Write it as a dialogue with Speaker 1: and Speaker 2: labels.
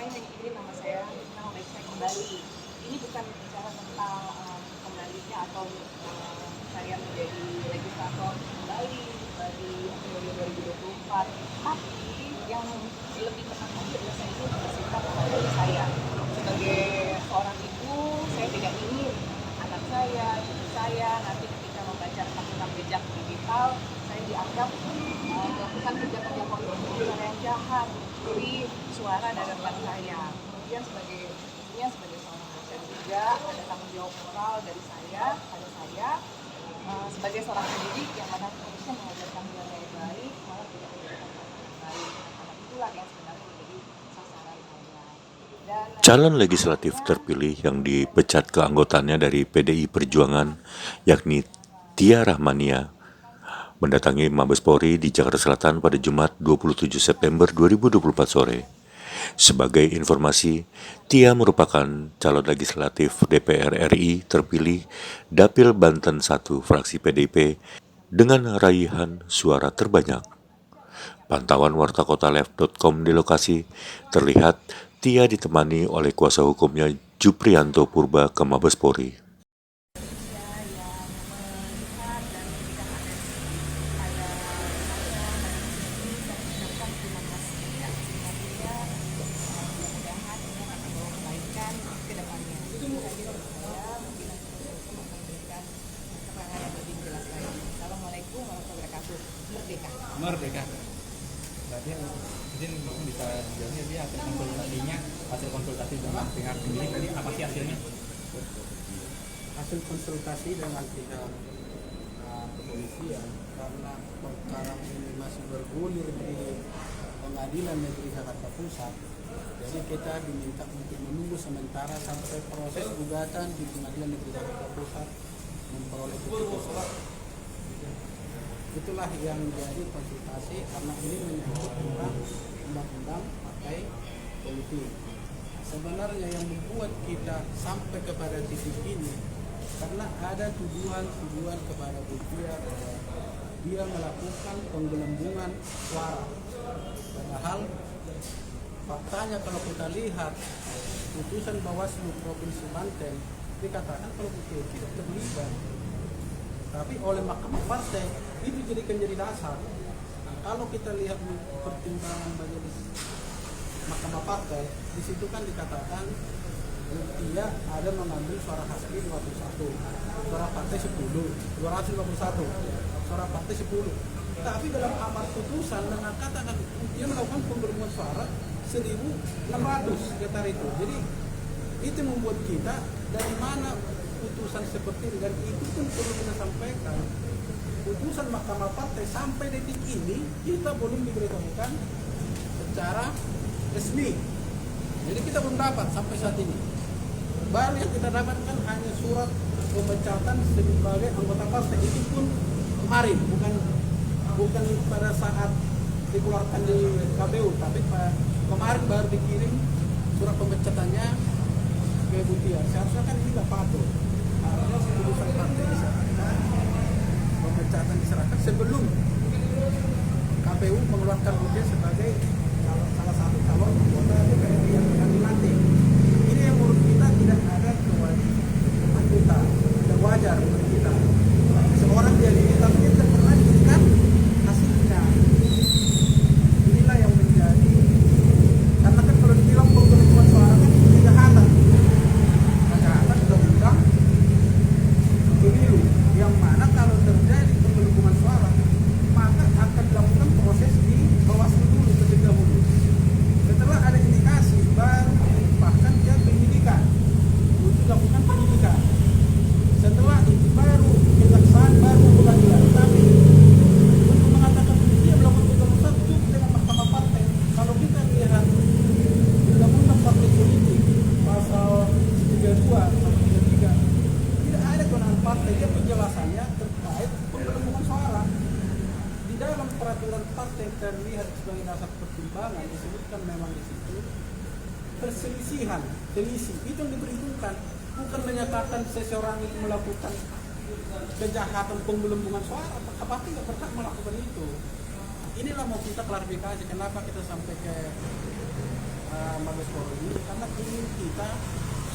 Speaker 1: saya hanya ingin nama baik saya kembali. Ini bukan bicara tentang kembalinya atau saya menjadi legislator kembali di periode 2024, tapi yang lebih penting adalah saya itu bersikap kepada saya sebagai seorang ibu. Saya tidak ingin anak saya, cucu saya nanti ketika membaca rekam jejak digital saya dianggap melakukan kerja-kerja politik cara yang jahat, mencuri suara dari rekan saya. Kemudian sebagai seorang dosen juga ada tanggung jawab moral dari saya pada saya sebagai seorang pendidik yang mana harusnya mengajarkan nilai baik, malah tidak menjadikan yang baik. Karena itulah yang sebenarnya menjadi sasaran saya. Dan
Speaker 2: Calon legislatif terpilih yang dipecat keanggotaannya dari PDI Perjuangan, yakni Tia Rahmania, mendatangi Mabes Polri di Jakarta Selatan pada Jumat 27 September 2024 sore. Sebagai informasi, Tia merupakan calon legislatif DPR RI terpilih Dapil Banten 1 fraksi PDIP dengan raihan suara terbanyak. Pantauan wartakota.live.com di lokasi terlihat Tia ditemani oleh kuasa hukumnya Juprianto Purba ke Mabes Polri.
Speaker 3: Merdeka. Berarti izin bisa jawabnya dia hasil konsultasi dengan pihak pemilik tadi apa sih hasilnya?
Speaker 4: Hasil konsultasi dengan pihak kepolisian karena perkara ini masih bergulir di Pengadilan Negeri Jakarta Pusat, jadi kita diminta untuk menunggu sementara sampai proses gugatan di Pengadilan Negeri Jakarta Pusat memperoleh keputusan. Itulah yang menjadi konsultasi karena ini menyangkut tentang undang-undang partai politik. Sebenarnya yang membuat kita sampai kepada titik ini karena ada tuduhan kepada Butia bahwa dia melakukan penggelembungan suara. Padahal faktanya kalau kita lihat putusan Bawaslu Provinsi Banten dikatakan kalau Butia tidak terlibat, tapi oleh Mahkamah Partai itu jadi dasar. Nah, kalau kita lihat pertimbangan majelis Mahkamah Partai, di situ kan dikatakan dia ada mengambil suara Hasbi 51, suara partai 10, 251, suara partai 10. Tapi dalam amar putusan mengatakan dia melakukan penggelembungan suara 1.600 getar itu. Jadi itu membuat kita dari mana putusan seperti ini, dan itu pun perlu kita sampaikan. Putusan Mahkamah Partai sampai detik ini kita belum diberitahukan secara resmi. Jadi kita belum dapat sampai saat ini. Baru yang kita dapatkan hanya surat pemecatan sebagai anggota partai, itu pun kemarin, bukan pada saat dikeluarkan di KPU, tapi kemarin baru dikirim surat pemecatannya ke Butia. Seharusnya kan ini tidak patut. Harusnya keputusan partai diserahkan, pemecatan diserahkan sebelum KPU mengeluarkan Butia sebagai salah satu calon anggota DPR yang akan dilantik. Ini yang menurut kita tidak ada kewajiban kita, tidak wajar menurut kita. Seorang jadi tapi dia tidak pernah diberikan hasilnya. Inilah yang menjadi, karena kan kalau dibilang penggelembungan suara kan kejahatan undang-undang pemilu, yang mana kalau terjadi penggelembungan suara maka akan dilakukan proses di Bawaslu dulu terlebih dahulu. Setelah ada indikasi baru bahkan dia penyidikan, untuk dilakukan penyidikan. Setelah itu baru kejaksaan baru pengadilan. Tapi untuk mengatakan dia melakukan penggelembungan cukup dengan Mahkamah Partai. Kalau kita lihat undang-undang partai politik pasal 32 sampai 33 tidak ada kewenangan partai. Dia penjelasannya terkait penggelembungan suara. Di dalam peraturan partai terlihat sebagai dasar pertimbangan disebutkan memang di situ perselisihan, selisih itu yang diperhitungkan, bukan menyatakan seseorang itu melakukan kejahatan penggelembungan suara. Partai tidak berhak melakukan itu. Inilah mau kita klarifikasi kenapa kita sampai ke Mabes Polri karena ingin kita